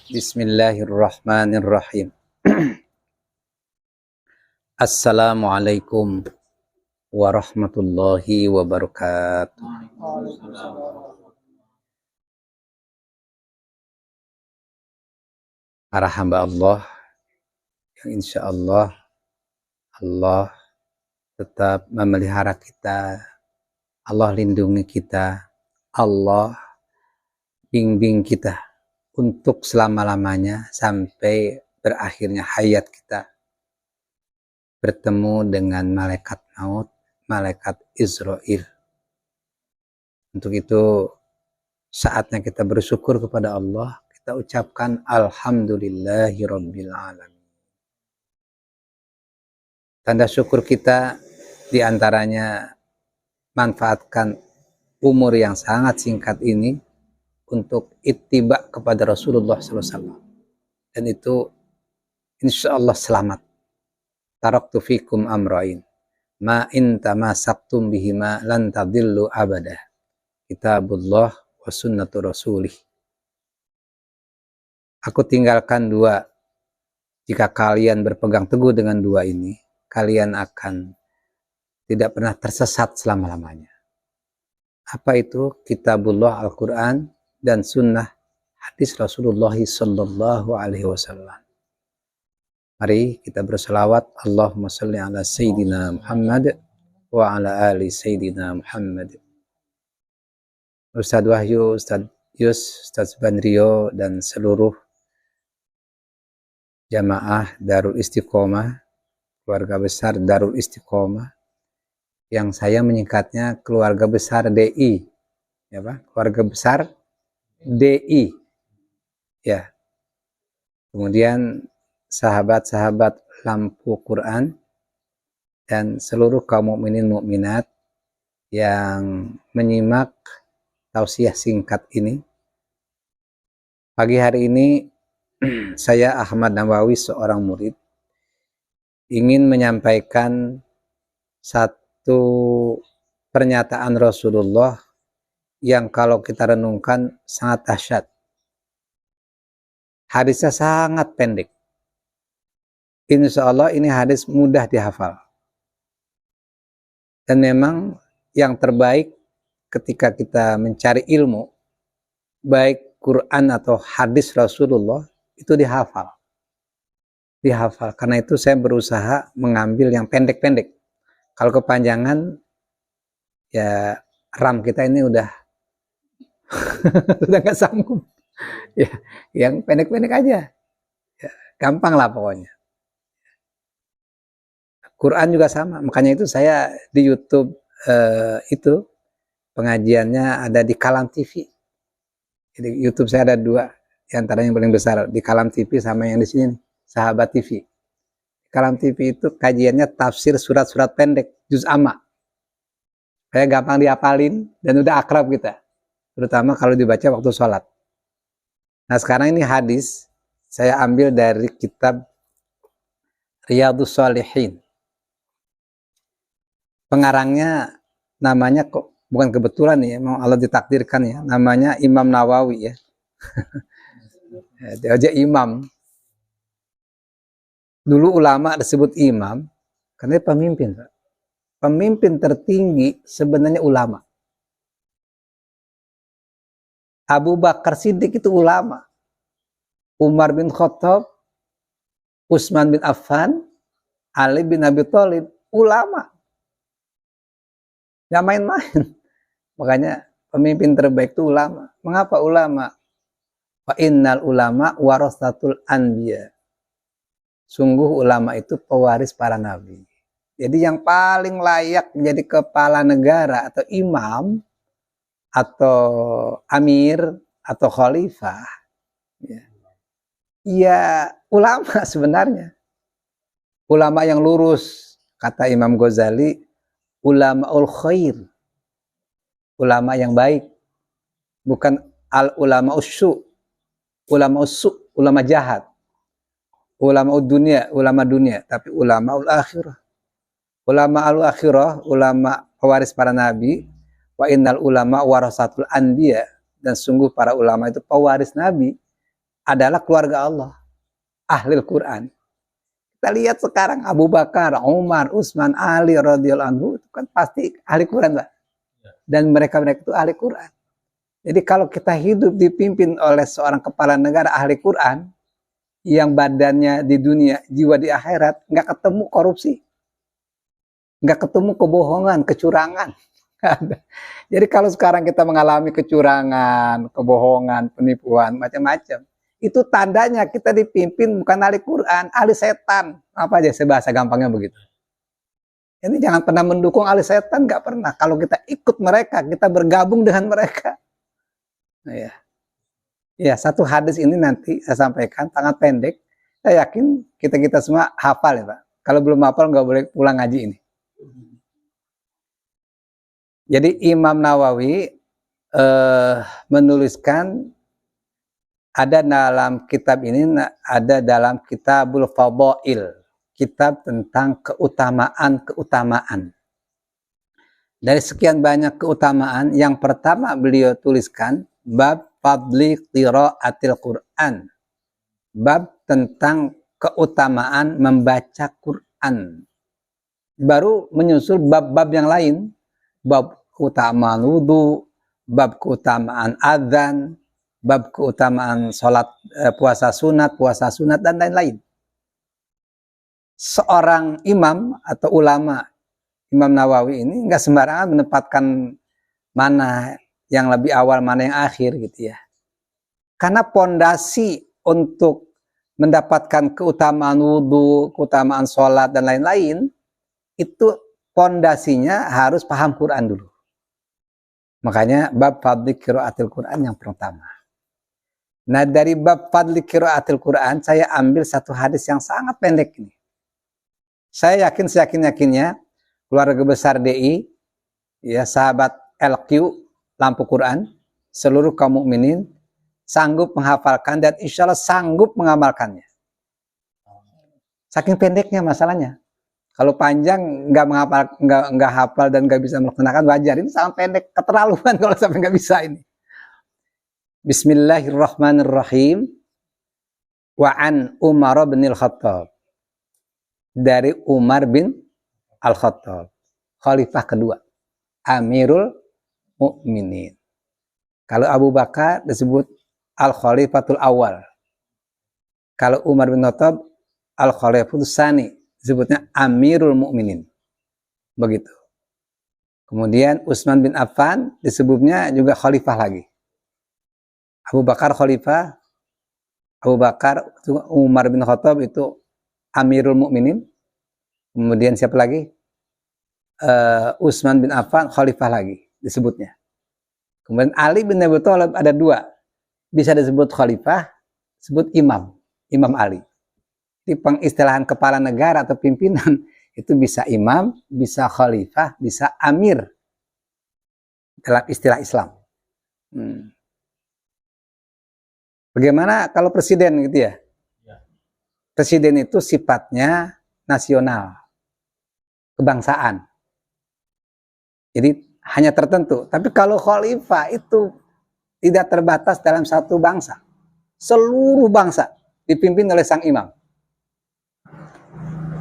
Bismillahirrahmanirrahim. Assalamualaikum warahmatullahi wabarakatuh. Para hamba Allah yang insya Allah tetap memelihara kita, Allah lindungi kita, Allah bimbing kita untuk selama-lamanya sampai berakhirnya hayat kita bertemu dengan malaikat maut, malaikat Israil. Untuk itu saatnya kita bersyukur kepada Allah, kita ucapkan alhamdulillahirabbil alamin. Tanda syukur kita diantaranya manfaatkan umur yang sangat singkat ini untuk ittiba kepada Rasulullah SAW, dan itu insya Allah selamat. Taraktu fikum amrain ma in tamasaktum bihima lan tadillu abadah, kitabullah wa sunnatu rasulih. Aku tinggalkan dua, jika kalian berpegang teguh dengan dua ini, kalian akan tidak pernah tersesat selama-lamanya. Apa itu? Kitabullah Al-Quran dan sunnah hadis Rasulullah sallallahu alaihi wasallam. Mari kita berselawat, Allahumma salli ala Sayyidina Muhammad wa ala ali Sayyidina Muhammad. Ustadz Wahyu, Ustadz Yus, Ustadz Bandrio, dan seluruh jamaah Darul Istiqomah, keluarga besar Darul Istiqomah, yang saya menyingkatnya keluarga besar DI, ya Pak? Keluarga besar DI, ya. Kemudian sahabat-sahabat lampu Quran dan seluruh kaum mukminin mukminat yang menyimak tausiah singkat ini. Pagi hari ini saya Ahmad Nawawi, seorang murid, ingin menyampaikan satu pernyataan Rasulullah yang kalau kita renungkan sangat dahsyat. Hadisnya sangat pendek. Insya Allah ini hadis mudah dihafal. Dan memang yang terbaik ketika kita mencari ilmu, baik Quran atau hadis Rasulullah, itu dihafal. Karena itu saya berusaha mengambil yang pendek-pendek. Kalau kepanjangan, ya RAM kita ini udah sudah nggak sanggup. Ya, yang pendek-pendek aja. Ya, gampang lah pokoknya. Quran juga sama. Makanya itu saya di YouTube itu pengajiannya ada di Kalam TV. Jadi YouTube saya ada dua. Di antara yang paling besar di Kalam TV sama yang di sini, Sahabat TV. Kalam TV itu kajiannya tafsir surat-surat pendek, juz amma. Kayak gampang diapalin dan udah akrab kita. Terutama kalau dibaca waktu sholat. Nah sekarang ini hadis, saya ambil dari kitab Riyadhus Shalihin. Pengarangnya namanya kok bukan kebetulan ya, mau Allah ditakdirkan ya, namanya Imam Nawawi ya. Dia aja imam. Dulu ulama disebut imam karena dia pemimpin. Pemimpin tertinggi sebenarnya ulama. Abu Bakar Siddiq itu ulama. Umar bin Khattab, Utsman bin Affan, Ali bin Abi Thalib, ulama. Gak main-main. Makanya pemimpin terbaik itu ulama. Mengapa ulama? Fa innal ulama warasatul anbiya. Sungguh ulama itu pewaris para nabi. Jadi yang paling layak menjadi kepala negara atau imam atau amir atau khalifah, ya ulama sebenarnya. Ulama yang lurus, kata Imam Ghazali, ulamaul khair, ulama yang baik, bukan al ulama ussu, ulama jahat, ulama dunia, tapi ulama ul akhirah. Ulama al akhirah, ulama pewaris para nabi, wa innal ulama warasatul anbiya, dan sungguh para ulama itu pewaris nabi. adalah keluarga Allah, ahli Quran. Kita lihat sekarang Abu Bakar, Umar, Utsman, Ali radhiyallahu anhu itu kan pasti ahli Quran, Pak. Dan mereka-mereka itu ahli Quran. Jadi kalau kita hidup dipimpin oleh seorang kepala negara ahli Quran, yang badannya di dunia, jiwa di akhirat, nggak ketemu korupsi, nggak ketemu kebohongan, kecurangan. Jadi kalau sekarang kita mengalami kecurangan, kebohongan, penipuan, macam-macam, itu tandanya kita dipimpin bukan ahli Quran, ahli setan. Apa aja bahasa gampangnya begitu. Ini jangan pernah mendukung ahli setan, nggak pernah. Kalau kita ikut mereka, kita bergabung dengan mereka. Nah, ya. Ya, satu hadis ini nanti saya sampaikan, sangat pendek. Saya yakin kita semua hafal ya Pak. Kalau belum hafal nggak boleh pulang ngaji ini. Jadi Imam Nawawi menuliskan, ada dalam kitab ini, ada dalam Kitabul Fadail, kitab tentang keutamaan-keutamaan. Dari sekian banyak keutamaan, yang pertama beliau tuliskan bab fadli qiraatil Quran, bab tentang keutamaan membaca Quran. Baru menyusul bab-bab yang lain, bab keutamaan wudu, bab keutamaan adzan, bab keutamaan sholat, puasa sunat dan lain-lain. Seorang imam atau ulama, Imam Nawawi ini nggak sembarangan menempatkan mana yang lebih awal, mana yang akhir gitu ya. Karena pondasi untuk mendapatkan keutamaan wudhu, keutamaan sholat dan lain-lain, itu pondasinya harus paham Quran dulu. Makanya bab fadli qiraatil Quran yang pertama. Nah, dari bab fadli qiraatil Quran saya ambil satu hadis yang sangat pendek ini. Saya yakin seyakin-yakinnya keluarga besar DI, ya, sahabat LQ Lampu Quran, seluruh kaum mukminin sanggup menghafalkan dan insya Allah sanggup mengamalkannya. Saking pendeknya masalahnya. Kalau panjang nggak hafal dan nggak bisa melaksanakan, wajar. Ini sangat pendek, keterlaluan kalau sampai nggak bisa ini. Bismillahirrahmanirrahim. Wa an Umar bin Al-Khattab. Dari Umar bin Al-Khattab, khalifah kedua, Amirul Mukminin. Kalau Abu Bakar disebut Al-Khalifatul Awal. Kalau Umar bin Khattab Al-Khalifatul Tsani, disebutnya Amirul Mukminin. Begitu. Kemudian Utsman bin Affan disebutnya juga khalifah lagi. Abu Bakar khalifah, Umar bin Khattab itu Amirul Mukminin. Kemudian siapa lagi? Utsman bin Affan khalifah lagi disebutnya. Kemudian Ali bin Abi Thalib ada dua. Bisa disebut khalifah, disebut imam. Imam Ali. Di pengistilahan kepala negara atau pimpinan, itu bisa imam, bisa khalifah, bisa amir. Dalam istilah Islam. Bagaimana kalau presiden gitu ya? Presiden itu sifatnya nasional, kebangsaan. Jadi hanya tertentu. Tapi kalau khalifah itu tidak terbatas dalam satu bangsa. Seluruh bangsa dipimpin oleh sang imam.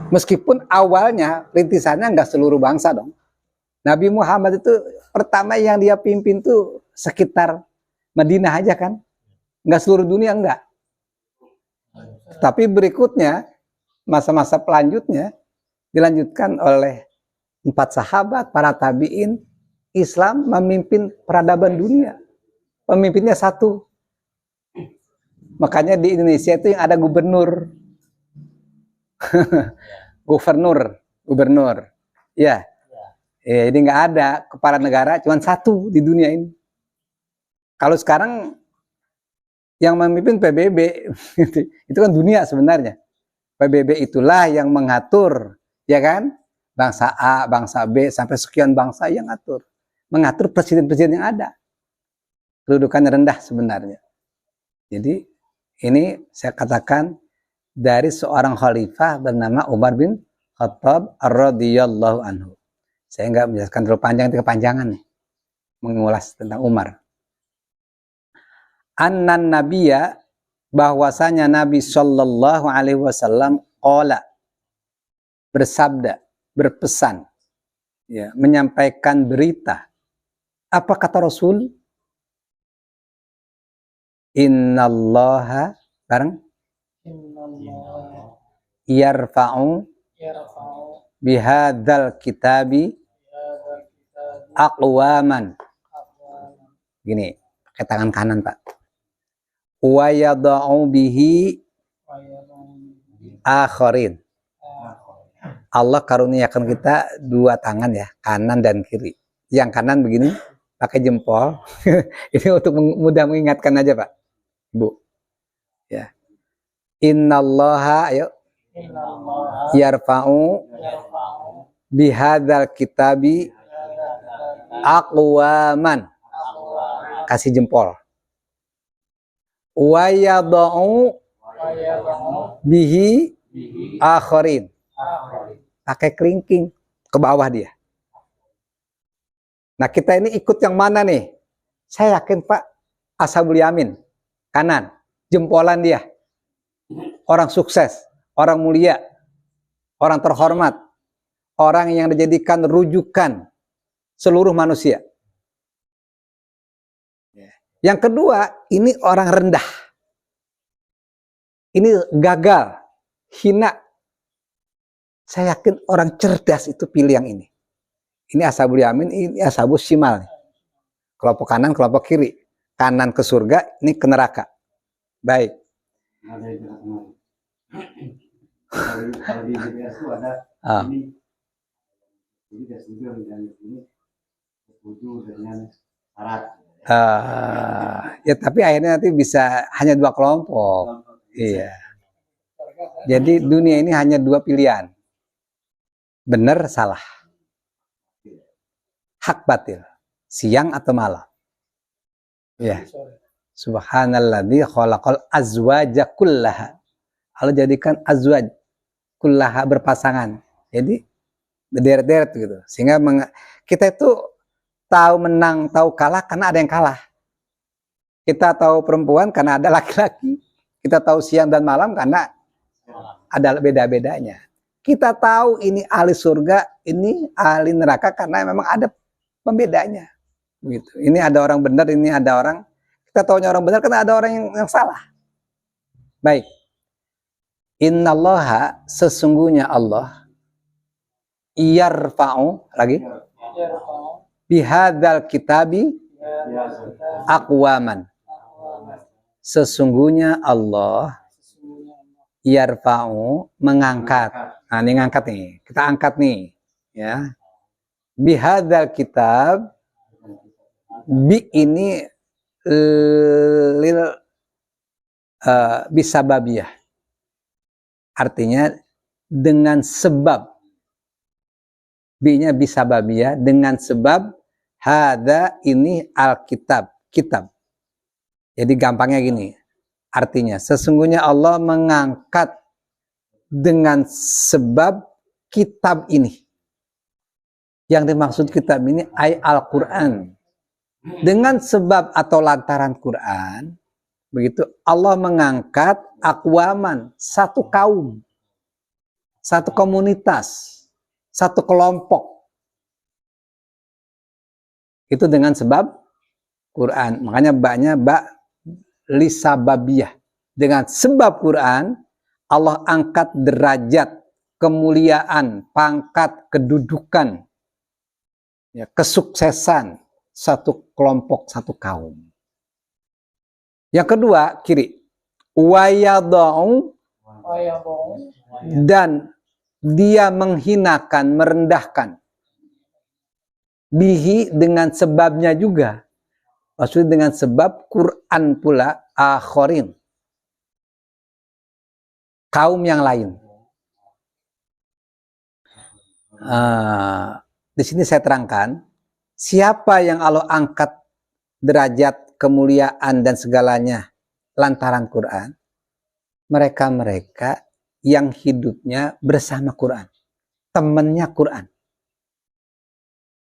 Meskipun awalnya rintisannya nggak seluruh bangsa dong. Nabi Muhammad itu pertama yang dia pimpin tuh sekitar Madinah aja kan. Nggak seluruh dunia, enggak. Tapi berikutnya, masa-masa pelanjutnya, dilanjutkan oleh 4 sahabat, para tabi'in. Islam memimpin peradaban dunia. Pemimpinnya satu. Makanya di Indonesia itu yang ada gubernur. Gubernur. Ya. Jadi nggak ada kepala negara, cuma satu di dunia ini. Kalau sekarang yang memimpin PBB, itu kan dunia sebenarnya. PBB itulah yang mengatur, ya kan? Bangsa A, bangsa B, sampai sekian bangsa yang ngatur. Mengatur presiden-presiden yang ada. Kedudukannya rendah sebenarnya. Jadi ini saya katakan dari seorang khalifah bernama Umar bin Khattab radhiyallahu anhu. Saya nggak menjelaskan terlalu panjang, itu kepanjangan nih. Mengulas tentang Umar. Annan Nabiya bahwasanya Nabi Shallallahu Alaihi Wasallam qala, bersabda, berpesan, ya, menyampaikan berita. Apa kata Rasul? Innallaha, bareng, yarfa'u bihadzal kitabi aqwaman. Gini, pakai tangan kanan, Pak. Wa yada'u bihi akharin. Allah karuniakan kita dua tangan ya, kanan dan kiri. Yang kanan begini, pakai jempol. Ini untuk mudah mengingatkan aja, Pak. Bu. Ya. Innallaha, ayo. Yarfa'u bihadzal kitabi aqwaman. Kasih jempol. Wa yada'u bihi akharin. Pakai kelingking ke bawah dia. Nah, kita ini ikut yang mana nih? Saya yakin Pak, Ashabul Yamin, kanan, jempolan dia. Orang sukses, orang mulia, orang terhormat, orang yang dijadikan rujukan seluruh manusia. Yang kedua, ini orang rendah. Ini gagal, hina. Saya yakin orang cerdas itu pilih yang ini. Ini Ashabul Yamin, ini Ashabul Shimal. Kelompok kanan, kelompok kiri. Kanan ke surga, ini ke neraka. Baik. Kalau di BPS itu ada ini. Jadi dia setuju dengan ini, setuju dengan syarat. Ya tapi akhirnya nanti bisa hanya dua kelompok. Iya. Jadi dunia ini hanya dua pilihan. Benar, salah. Hak batil. Siang atau malam. Ya. Subhanalladzi khalaqal azwaja kullaha. Allah jadikan azwaj kullaha berpasangan. Jadi berderet-deret gitu. Sehingga kita itu tahu menang, tahu kalah karena ada yang kalah. Kita tahu perempuan karena ada laki-laki. Kita tahu siang dan malam karena ada beda-bedanya. Kita tahu ini ahli surga, ini ahli neraka karena memang ada pembedanya. Begitu. Ini ada orang benar, ini ada orang. Kita tahunya orang benar karena ada orang yang salah. Baik. Innallaha, sesungguhnya Allah, yarfa'u, lagi, bihadzal kitabi aqwaman. Sesungguhnya Allah yarfa'u, mengangkat. Nah, ini ngangkat nih. Kita angkat nih, ya. Bihadzal kitab, bi ini lil bisababiyah. Artinya dengan sebab. Bi-nya bisababiyah, dengan sebab hadza ini alkitab, kitab. Jadi gampangnya gini. Artinya sesungguhnya Allah mengangkat dengan sebab kitab ini. Yang dimaksud kitab ini Al-Quran. Dengan sebab atau lantaran Quran, begitu Allah mengangkat aqwaman, satu kaum, satu komunitas, satu kelompok. Itu dengan sebab Quran. Makanya baknya bak lisababiyah. Dengan sebab Quran, Allah angkat derajat, kemuliaan, pangkat, kedudukan, ya, kesuksesan satu kelompok, satu kaum. Yang kedua, kiri. Wayadau, dan dia menghinakan, merendahkan. Bihi, dengan sebabnya juga. Maksudnya dengan sebab Quran pula akhirin. Kaum yang lain. Di sini saya terangkan, siapa yang Allah angkat derajat, kemuliaan dan segalanya lantaran Quran? Mereka-mereka yang hidupnya bersama Quran, temannya Quran.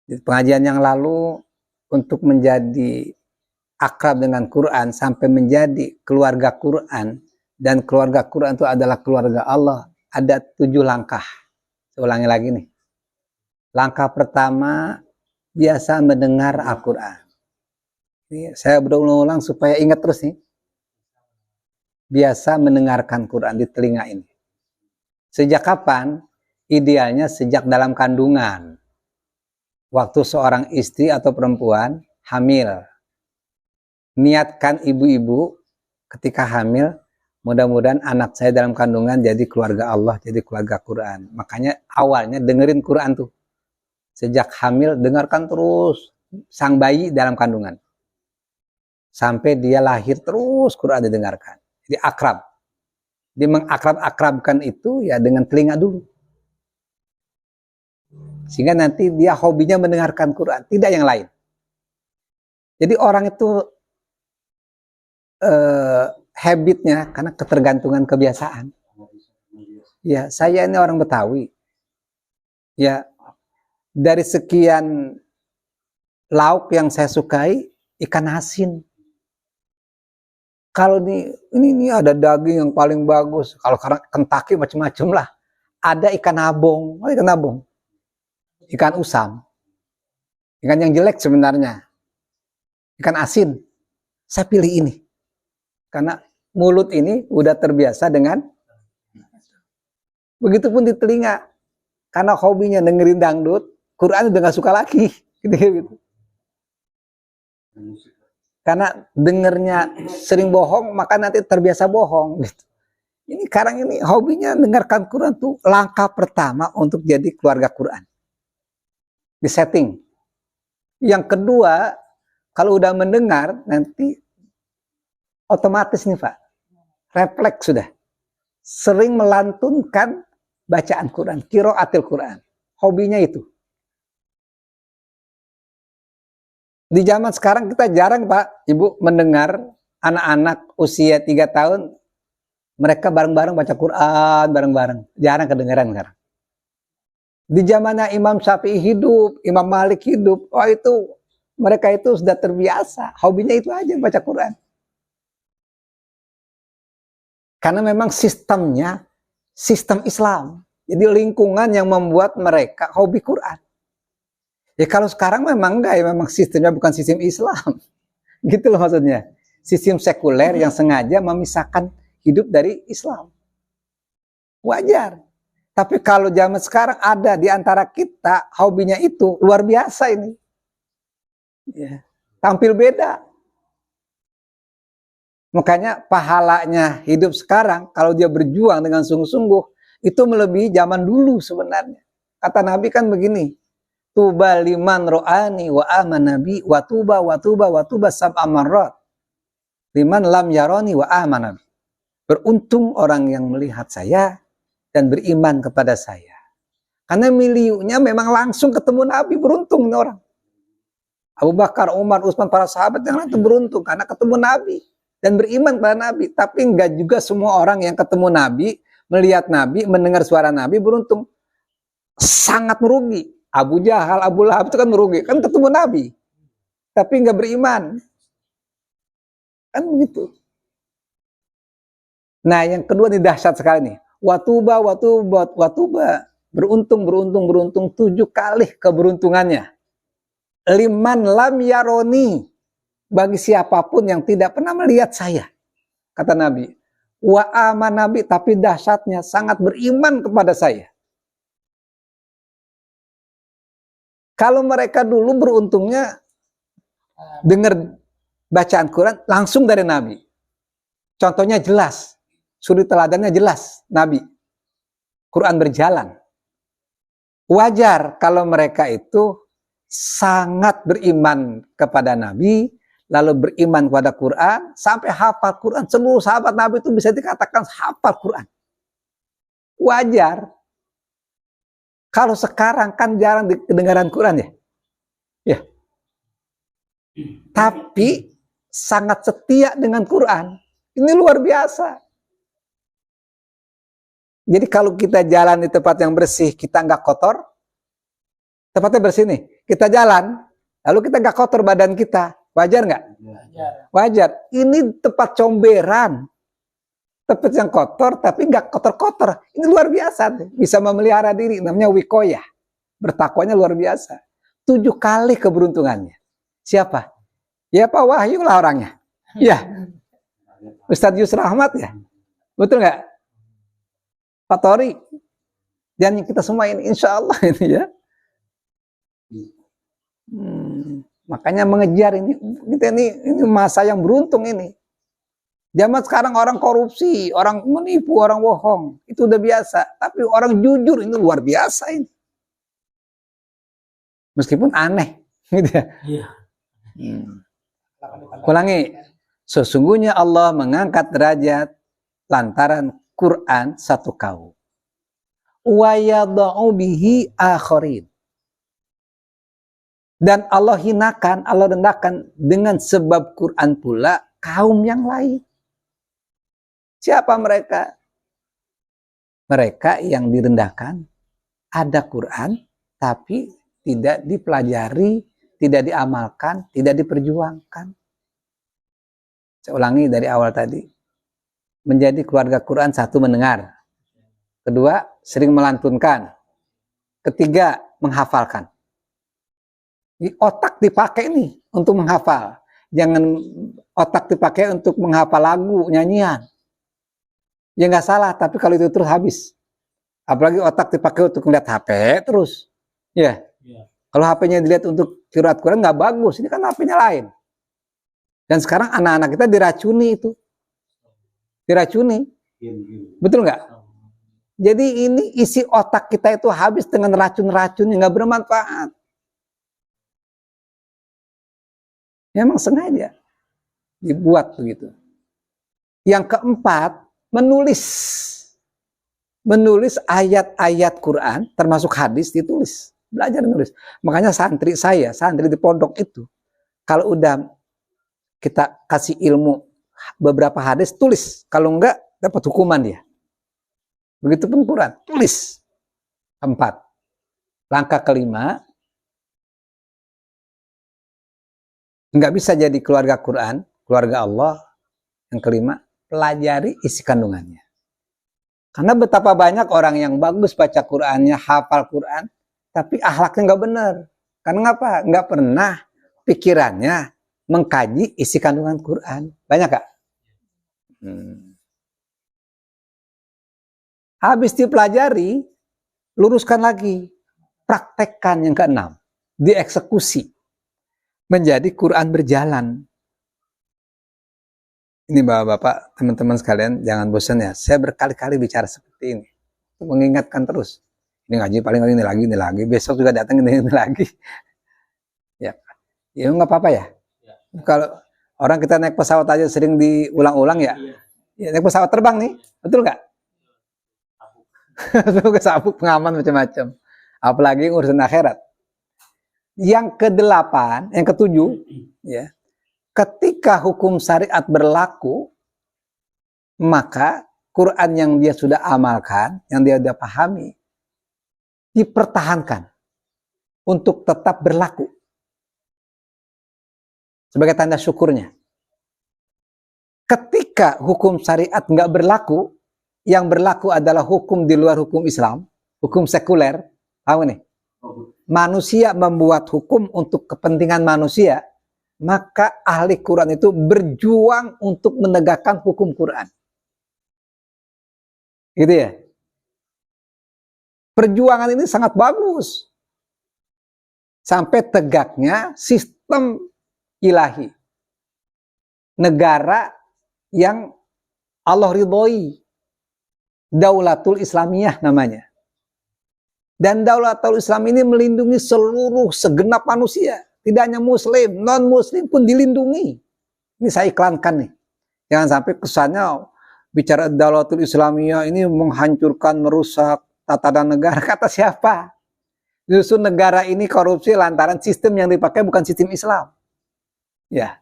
Di pengajian yang lalu, untuk menjadi akrab dengan Quran sampai menjadi keluarga Quran, dan keluarga Quran itu adalah keluarga Allah, ada 7 langkah. Saya ulangi lagi nih. Langkah pertama, biasa mendengar Al-Quran. Saya berulang-ulang supaya ingat terus nih. Biasa mendengarkan Quran di telinga ini. Sejak kapan? Idealnya sejak dalam kandungan. Waktu seorang istri atau perempuan hamil. Niatkan ibu-ibu ketika hamil, mudah-mudahan anak saya dalam kandungan jadi keluarga Allah, jadi keluarga Quran. Makanya awalnya dengerin Quran tuh. Sejak hamil dengarkan terus sang bayi dalam kandungan. Sampai dia lahir terus Quran didengarkan. Jadi akrab. Dia mengakrab-akrabkan itu ya dengan telinga dulu. Sehingga nanti dia hobinya mendengarkan Quran, tidak yang lain. Jadi orang itu habitnya karena ketergantungan kebiasaan. Ya, saya ini orang Betawi. Ya, dari sekian lauk yang saya sukai, ikan asin. Kalau ini ada daging yang paling bagus. Kalau Kentucky macam-macam lah. Ada ikan abong, ikan usam, ikan yang jelek sebenarnya, ikan asin. Saya pilih ini karena mulut ini udah terbiasa dengan. Begitupun di telinga, karena hobinya dengerin dangdut, Quran udah gak suka lagi, gitu. Karena dengernya sering bohong, maka nanti terbiasa bohong. Gitu. Ini sekarang ini hobinya dengarkan Quran tuh langkah pertama untuk jadi keluarga Quran. Di setting. Yang kedua, kalau udah mendengar, nanti otomatis nih Pak, refleks sudah. Sering melantunkan bacaan Quran, qiraatil Quran. Hobinya itu. Di zaman sekarang kita jarang Pak, Ibu mendengar anak-anak usia 3 tahun, mereka bareng-bareng baca Quran, bareng-bareng. Jarang kedengaran sekarang. Di zamannya Imam Syafi'i hidup, Imam Malik hidup, mereka itu sudah terbiasa. Hobinya itu aja baca Quran. Karena memang sistemnya, sistem Islam. Jadi lingkungan yang membuat mereka hobi Quran. Ya kalau sekarang memang enggak, ya memang sistemnya bukan sistem Islam. Gitu loh maksudnya. Sistem sekuler yang sengaja memisahkan hidup dari Islam. Wajar. Tapi kalau zaman sekarang ada di antara kita, hobinya itu luar biasa ini. Ya, tampil beda. Makanya pahalanya hidup sekarang, kalau dia berjuang dengan sungguh-sungguh, itu melebihi zaman dulu sebenarnya. Kata Nabi kan begini, tuba liman ro'ani wa amanabi wa tuba sab'a marrat. Liman lam yaroni wa amanabi. Beruntung orang yang melihat saya dan beriman kepada saya. Karena miliunya memang langsung ketemu Nabi, beruntung ini orang. Abu Bakar, Umar, Utsman, para sahabat yang lain itu beruntung karena ketemu Nabi dan beriman kepada Nabi. Tapi enggak juga semua orang yang ketemu Nabi, melihat Nabi, mendengar suara Nabi beruntung. Sangat merugi. Abu Jahal, Abu Lahab itu kan merugi, kan ketemu Nabi, tapi nggak beriman, kan begitu. Nah yang kedua ini dahsyat sekali nih, watuba, beruntung 7 kali keberuntungannya. Liman lam yaroni, bagi siapapun yang tidak pernah melihat saya, kata Nabi. Wa aman Nabi, tapi dahsyatnya sangat beriman kepada saya. Kalau mereka dulu beruntungnya dengar bacaan Quran langsung dari Nabi. Contohnya jelas, suri teladannya jelas, Nabi. Quran berjalan. Wajar kalau mereka itu sangat beriman kepada Nabi, lalu beriman kepada Quran, sampai hafal Quran. Seluruh sahabat Nabi itu bisa dikatakan hafal Quran. Wajar. Kalau sekarang kan jarang kedengaran Quran ya. Ya. Tapi sangat setia dengan Quran. Ini luar biasa. Jadi kalau kita jalan di tempat yang bersih, kita nggak kotor, tempatnya bersih nih, kita jalan, lalu kita nggak kotor badan kita, Wajar nggak? Wajar. Ini tempat comberan. Tempat yang kotor, tapi nggak kotor-kotor. Ini luar biasa. Bisa memelihara diri. Namanya wikoyah. Bertakwanya luar biasa. 7 kali keberuntungannya. Siapa? Ya Pak Wahyu lah orangnya. Ya. Ustadz Yusra Ahmad ya. Betul nggak? Pak Tori. Dan kita semua ini insya Allah ini ya. Makanya mengejar ini masa yang beruntung ini. Zaman sekarang orang korupsi, orang menipu, orang bohong. Itu udah biasa. Tapi orang jujur ini luar biasa ini. Meskipun aneh. Gitu ya. Iya. Ulangi. Sesungguhnya Allah mengangkat derajat lantaran Quran satu kaum. Wa yada'u bihi akharin. Dan Allah hinakan, Allah rendahkan dengan sebab Quran pula kaum yang lain. Siapa mereka? Mereka yang direndahkan, ada Quran, tapi tidak dipelajari, tidak diamalkan, tidak diperjuangkan. Saya ulangi dari awal tadi. Menjadi keluarga Quran, satu, mendengar. Kedua, sering melantunkan. Ketiga, menghafalkan. Di otak dipakai nih untuk menghafal. Jangan otak dipakai untuk menghafal lagu, nyanyian. Ya nggak salah, tapi kalau itu terus habis. Apalagi otak dipakai untuk melihat HP terus. Ya. Kalau HP-nya dilihat untuk qiraat Quran nggak bagus. Ini kan HP-nya lain. Dan sekarang anak-anak kita diracuni itu. Diracuni. Betul nggak? Jadi ini isi otak kita itu habis dengan racun-racun yang nggak bermanfaat. Memang sengaja dibuat begitu. Yang keempat, menulis ayat-ayat Quran, termasuk hadis ditulis. Belajar menulis. Makanya santri di pondok itu, kalau udah kita kasih ilmu beberapa hadis, tulis. Kalau enggak, dapat hukuman dia. Begitupun Quran, tulis. 4. Langkah kelima, nggak bisa jadi keluarga Quran, keluarga Allah. Yang kelima, pelajari isi kandungannya. Karena betapa banyak orang yang bagus baca Qurannya, hafal Quran, tapi akhlaknya nggak benar. Karena apa? Nggak pernah pikirannya mengkaji isi kandungan Quran. Banyak gak? Habis dipelajari, luruskan lagi. Praktekkan yang keenam. Dieksekusi. Menjadi Quran berjalan. Ini bapak-bapak, teman-teman sekalian, jangan bosan ya. Saya berkali-kali bicara seperti ini. Mengingatkan terus. Ini ngaji paling kali ini lagi. Besok juga datang ini lagi. Ya, ya nggak apa-apa ya. Kalau orang kita naik pesawat aja sering diulang-ulang ya. Ya, naik pesawat terbang nih, betul nggak? Kesabuk pengaman macam-macam. Apalagi urusan akhirat. Yang kedelapan, yang ketujuh, ya. Ketika hukum syariat berlaku, maka Quran yang dia sudah amalkan, yang dia sudah pahami, dipertahankan untuk tetap berlaku. Sebagai tanda syukurnya. Ketika hukum syariat nggak berlaku, yang berlaku adalah hukum di luar hukum Islam, hukum sekuler, tahu nih? Manusia membuat hukum untuk kepentingan manusia, maka ahli Quran itu berjuang untuk menegakkan hukum Quran. Gitu ya. Perjuangan ini sangat bagus. Sampai tegaknya sistem ilahi. Negara yang Allah ridhoi. Daulatul Islamiyah namanya. Dan Daulatul Islam ini melindungi seluruh segenap manusia. Tidak hanya muslim, non-muslim pun dilindungi. Ini saya iklankan nih. Jangan sampai kesannya bicara Daulatul Islamiyah ini menghancurkan, merusak tatanan negara. Kata siapa? Justru negara ini korupsi lantaran sistem yang dipakai bukan sistem Islam. Ya.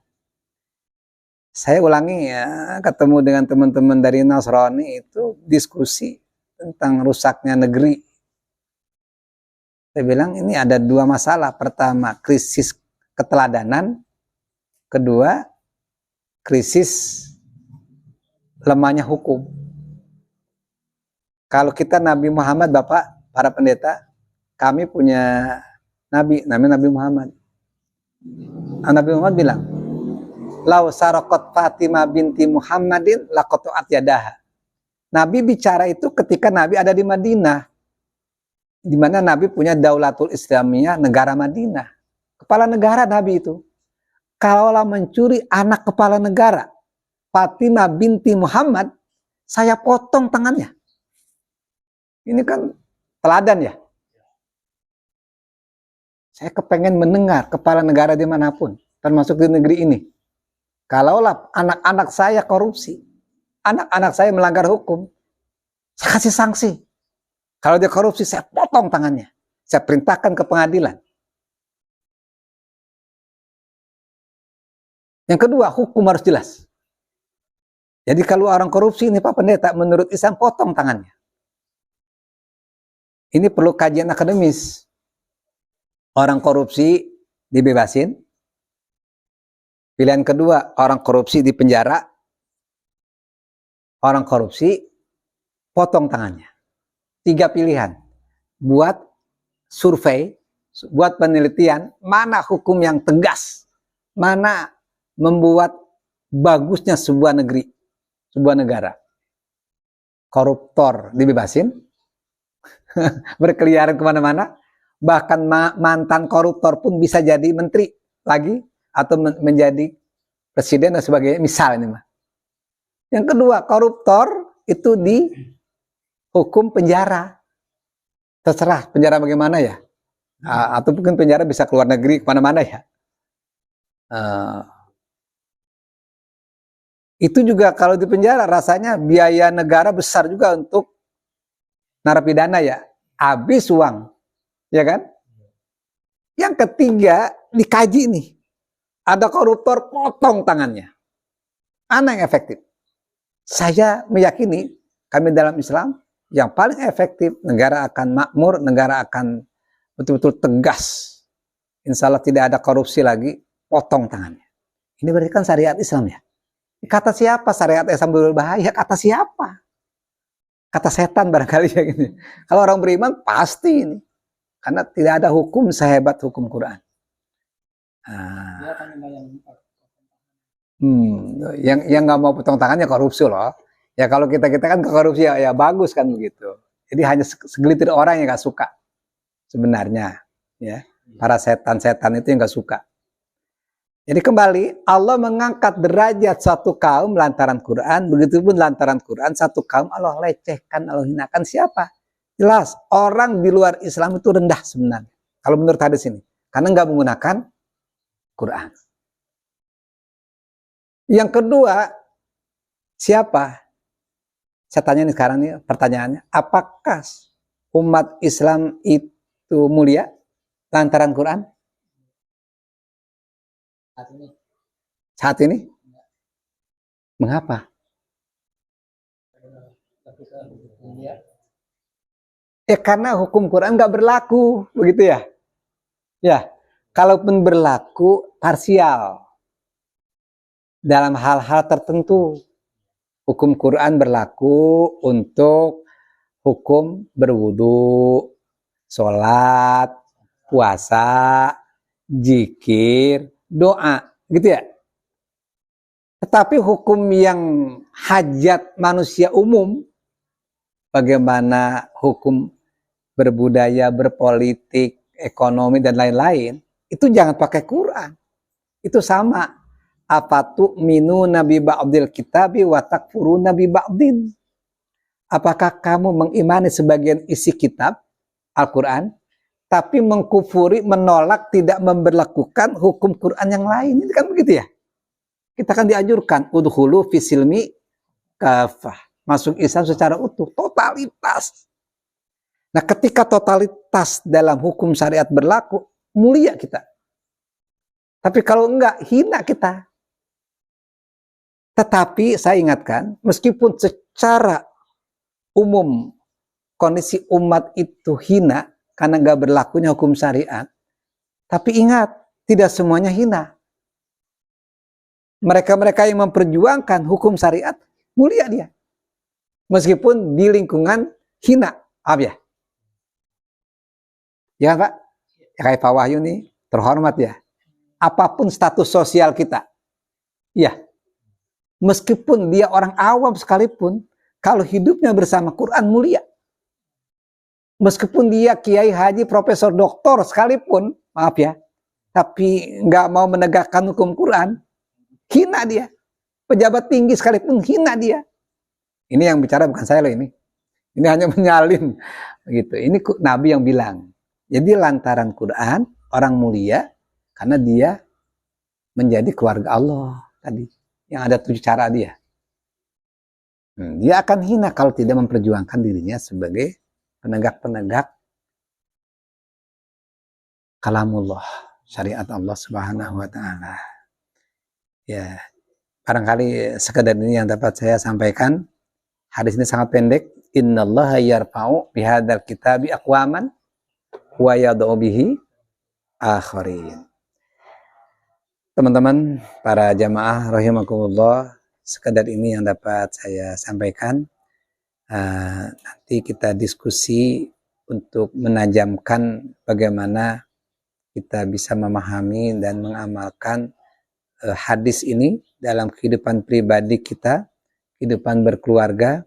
Saya ulangi ya, ketemu dengan teman-teman dari Nasrani itu diskusi tentang rusaknya negeri. Saya bilang ini ada 2 masalah. Pertama, krisis keteladanan. Kedua, krisis lemahnya hukum. Kalau kita Nabi Muhammad, Bapak, para pendeta, kami punya Nabi, namanya Nabi Muhammad. Nabi Muhammad bilang, "Lau saraqat Fatimah binti Muhammadin laqata'at yadaha." Nabi bicara itu ketika Nabi ada di Madinah, di mana Nabi punya Daulatul Islamiyah, negara Madinah. Kepala negara Nabi itu. Kalaulah mencuri anak kepala negara, Fatimah binti Muhammad, saya potong tangannya. Ini kan teladan ya. Saya kepengen mendengar kepala negara dimanapun, termasuk di negeri ini. Kalaulah anak-anak saya korupsi, anak-anak saya melanggar hukum, saya kasih sanksi. Kalau dia korupsi, saya potong tangannya. Saya perintahkan ke pengadilan. Yang kedua, hukum harus jelas. Jadi kalau orang korupsi ini Pak Pendeta, menurut Islam potong tangannya. Ini perlu kajian akademis. Orang korupsi dibebasin. Pilihan kedua, orang korupsi dipenjara. Orang korupsi potong tangannya. 3 pilihan. Buat survei, buat penelitian, mana hukum yang tegas, mana membuat bagusnya sebuah negeri, sebuah negara. Koruptor dibebasin, berkeliaran kemana-mana, bahkan mantan koruptor pun bisa jadi menteri lagi, atau menjadi presiden dan sebagainya, misal ini mah. Yang kedua, koruptor itu dihukum penjara. Terserah penjara bagaimana ya, atau mungkin penjara bisa keluar negeri kemana-mana ya. Itu juga kalau di penjara rasanya biaya negara besar juga untuk narapidana ya, habis uang, ya kan? Yang ketiga, dikaji nih, ada koruptor, potong tangannya. Mana yang efektif? Saya meyakini, kami dalam Islam, yang paling efektif, negara akan makmur, negara akan betul-betul tegas. Insya Allah tidak ada korupsi lagi, potong tangannya. Ini berarti kan syariat Islam ya. Kata siapa syariat Islam berbahaya? Kata siapa? Kata setan barangkali ya gini. Kalau orang beriman pasti ini. Karena tidak ada hukum sehebat hukum Quran. Yang nggak mau potong tangannya korupsi loh. Ya kalau kita kan korupsi ya bagus kan begitu. Jadi hanya segelintir orang yang nggak suka sebenarnya. Ya, para setan-setan itu yang nggak suka. Jadi kembali, Allah mengangkat derajat satu kaum lantaran Quran, begitupun lantaran Quran, satu kaum Allah lecehkan, Allah hinakan siapa? Jelas, orang di luar Islam itu rendah sebenarnya. Kalau menurut hadis ini. Karena nggak menggunakan Quran. Yang kedua, siapa? Saya tanya nih sekarang nih pertanyaannya, apakah umat Islam itu mulia lantaran Quran? Saat ini? Mengapa? Karena hukum Quran nggak berlaku, begitu ya? Ya, kalaupun berlaku parsial dalam hal-hal tertentu. Hukum Quran berlaku untuk hukum berwudu, sholat, puasa, zikir, doa, gitu ya. Tetapi hukum yang hajat manusia umum, bagaimana hukum berbudaya, berpolitik, ekonomi, dan lain-lain, itu jangan pakai Quran. Itu sama. Afatu'minuna bi ba'dil kitabi wa takfuruna bi ba'din. Apakah kamu mengimani sebagian isi kitab Al-Quran, tapi mengkufuri, menolak, tidak memberlakukan hukum Quran yang lain? Ini kan begitu ya. Kita kan dianjurkan udhulu fisilmi kafah, masuk Islam secara utuh, totalitas. Nah, ketika totalitas dalam hukum syariat berlaku, mulia kita. Tapi kalau enggak, hina kita. Tetapi saya ingatkan, meskipun secara umum kondisi umat itu hina karena enggak berlakunya hukum syariat, tapi ingat, tidak semuanya hina. Mereka-mereka yang memperjuangkan hukum syariat, mulia dia. Meskipun di lingkungan hina, ya. Ya Pak, ya, kayak Pak Wahyu nih, terhormat ya. Apapun status sosial kita, ya, meskipun dia orang awam sekalipun, kalau hidupnya bersama Quran mulia. Meskipun dia kiai, haji, profesor, doktor sekalipun, maaf ya, tapi nggak mau menegakkan hukum Quran, hina dia. Pejabat tinggi sekalipun hina dia. Ini yang bicara bukan saya loh ini. Ini hanya menyalin gitu. Ini Nabi yang bilang. Jadi lantaran Quran orang mulia karena dia menjadi keluarga Allah tadi. Yang ada 7 cara dia. Dia akan hina kalau tidak memperjuangkan dirinya sebagai penegak-penegak kalamullah, syariat Allah Subhanahu wa taala. Ya, barangkali sekedar ini yang dapat saya sampaikan. Hadis ini sangat pendek. Innallaha yarfa'u bihadzal kitabi aqwaman wa yad'u bihi akharin. Teman-teman, para jamaah rahimakumullah, sekedar ini yang dapat saya sampaikan. Nanti kita diskusi untuk menajamkan bagaimana kita bisa memahami dan mengamalkan hadis ini dalam kehidupan pribadi kita, kehidupan berkeluarga,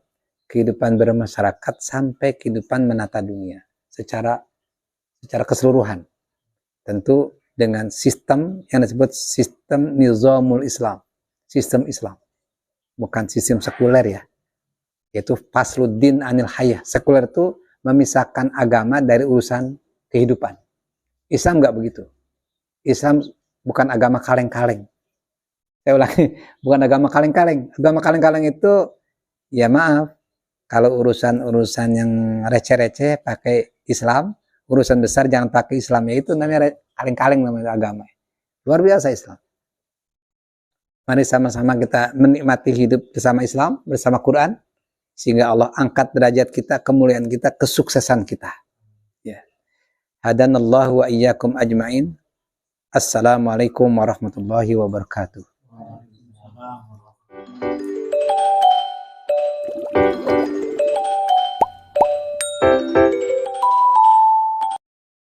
kehidupan bermasyarakat, sampai kehidupan menata dunia secara keseluruhan. Tentu dengan sistem yang disebut sistem nizamul Islam, sistem Islam, bukan sistem sekuler ya, yaitu fasluddin anil hayah. Sekuler itu memisahkan agama dari urusan kehidupan. Islam nggak begitu. Islam bukan agama kaleng-kaleng. Saya ulangi, bukan agama kaleng-kaleng. Agama kaleng-kaleng itu, ya maaf, kalau urusan-urusan yang receh-receh pakai Islam, urusan besar jangan pakai Islam, ya itu namanya kaleng-kaleng, namanya agama. Luar biasa Islam. Mari sama-sama kita menikmati hidup bersama Islam, bersama Quran, sehingga Allah angkat derajat kita, kemuliaan kita, kesuksesan kita. Ya. Hadanallahu wa iyyakum ajmain. Assalamualaikum warahmatullahi wabarakatuh.